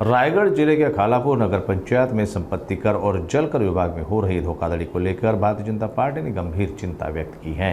रायगढ़ जिले के खालापुर नगर पंचायत में संपत्ति कर और जलकर विभाग में हो रही धोखाधड़ी को लेकर भारतीय जनता पार्टी ने गंभीर चिंता व्यक्त की है।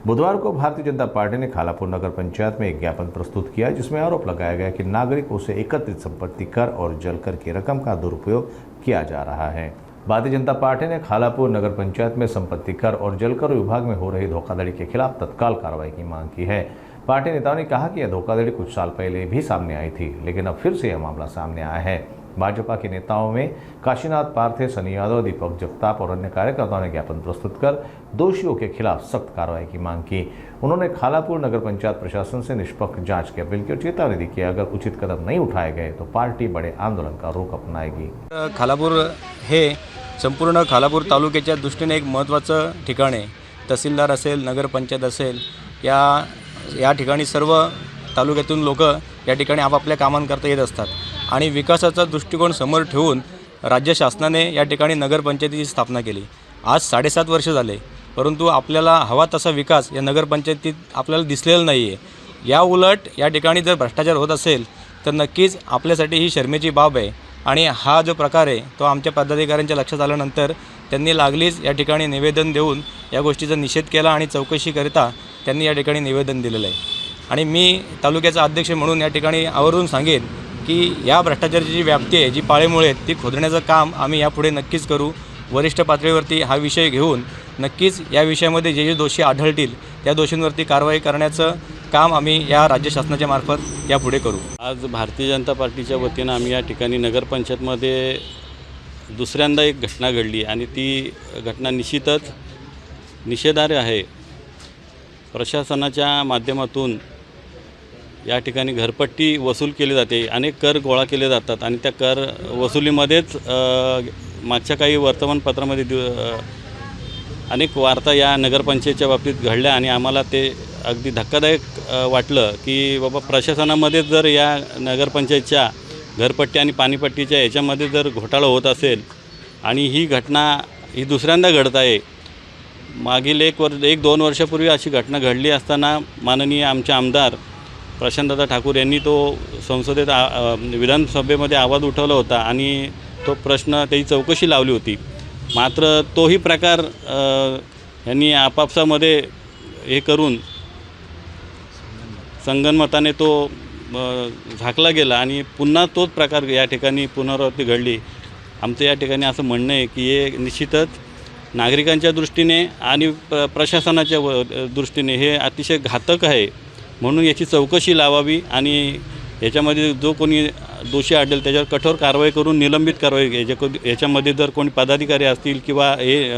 बुधवार को भारतीय जनता पार्टी ने खालापुर नगर पंचायत में एक ज्ञापन प्रस्तुत किया, जिसमें आरोप लगाया गया कि नागरिकों से एकत्रित संपत्ति कर और जलकर की रकम का दुरुपयोग किया जा रहा है। भारतीय जनता पार्टी ने खालापुर नगर पंचायत में संपत्ति कर और जलकर विभाग में हो रही धोखाधड़ी के खिलाफ तत्काल कार्रवाई की मांग की है। पार्टी नेताओं ने कहा कि यह धोखाधड़ी कुछ साल पहले भी सामने आई थी, लेकिन अब फिर से यह मामला सामने आया है। भाजपा के नेताओं में काशीनाथ पार्थे, सनी यादव, दीपक जगताप और अन्य कार्यकर्ताओं ने ज्ञापन प्रस्तुत कर दोषियों के खिलाफ सख्त कार्रवाई की मांग की। उन्होंने खालापुर नगर पंचायत प्रशासन से निष्पक्ष जांच की अपील की और चेतावनी दी कि अगर उचित कदम नहीं उठाए गए तो पार्टी बड़े आंदोलन का रुख अपनाएगी। खालापूर हे संपूर्ण खालापूर तालुक्याच्या दृष्टीने एक महत्त्वाचं ठिकाण आहे। तहसीलदार असेल, नगरपंचायत असेल, या ठिकाणी सर्व तालुक्यातून लोक या ठिकाणी आपापल्या कामांकरता येत असतात आणि विकासाचा दृष्टिकोन समोर ठेवून राज्य शासनाने या ठिकाणी नगरपंचायतीची स्थापना केली। आज 7.5 वर्ष झाले, परंतु आपल्याला हवा तसा विकास या नगरपंचायतीत आपल्याला दिसलेला नाही आहे। या उलट या ठिकाणी जर भ्रष्टाचार होत असेल तर नक्कीच आपल्यासाठी ही शर्मेची बाब आहे आणि हा जो प्रकार आहे तो आमच्या पदाधिकाऱ्यांच्या लक्षात आल्यानंतर त्यांनी लागलीच या ठिकाणी निवेदन देऊन या गोष्टीचा निषेध केला आणि चौकशीकरिता त्यांनी या ठिकाणी निवेदन दिलेलं आहे। आणि मी तालुक्याचा अध्यक्ष म्हणून या ठिकाणी आवर्जून सांगेन की या भ्रष्टाचाराची जी व्याप्ती आहे, जी पाळेमुळे ती खोदण्याचं काम आम्ही यापुढे नक्कीच करू। वरिष्ठ पातळीवरती हा विषय घेऊन नक्कीच या विषयामध्ये जे दोषी आढळतील त्या दोषींवरती कारवाई करण्याचं काम आम्ही या राज्य शासनाच्या मार्फत यापुढे करू। आज भारतीय जनता पार्टीच्या वतीनं आम्ही या ठिकाणी नगरपंचायतमध्ये दुसऱ्यांदा एक घटना घडली आणि ती घटना निश्चितच निषेधार्ह आहे। प्रशासनाच्या माध्यमातून या ठिकाणी घरपट्टी वसूल केली जाते, अनेक कर गोळा केले जातात आणि त्या कर वसुलीमध्येच मागच्या काही वर्तमानपत्रामध्ये अनेक वार्ता या नगरपंचायतीच्या बाबतीत घडल्या आणि आम्हाला ते अगदी धक्कादायक वाटलं की बाबा प्रशासनामध्ये जर या नगरपंचायतीच्या घरपट्टी आणि पाणीपट्टीच्या याच्यामध्ये जर घोटाळा होत असेल आणि ही घटना ही दुसऱ्यांदा घडत आहे। मागील 1-2 वर्षापूर्वी अशी घटना घडली असताना माननीय आमचे आमदार प्रशांतदादा ठाकूर यांनी तो संसदेत विधानसभेमध्ये आवाज उठवला होता आणि तो प्रश्न त्याची चौकशी लावली होती। मात्र तोही प्रकार यांनी आपापसामध्ये हे करून संगनमताने तो झाकला गेला आणि पुन्हा तोच प्रकार या ठिकाणी पुनरावृत्ती घडली। आमचं या ठिकाणी असं म्हणणं आहे की हे निश्चितच नागरिकांच्या दृष्टीने आणि प्रशासनाच्या दृष्टीने हे अतिशय घातक आहे, म्हणून याची चौकशी लावावी आणि याच्यामध्ये जो कोणी दोषी आढळेल त्याच्यावर कठोर कारवाई करून निलंबित करावी। याच्यामध्ये जर कोणी पदाधिकारी असतील किंवा हे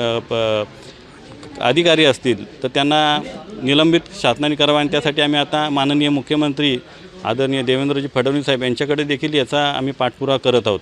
अधिकारी असतील तर त्यांना निलंबित शासनाने करावं आणि त्यासाठी आम्ही आता माननीय मुख्यमंत्री आदरणीय देवेंद्रजी फडणवीस साहेब यांच्याकडे देखील याचा आम्ही पाठपुरावा करत आहोत।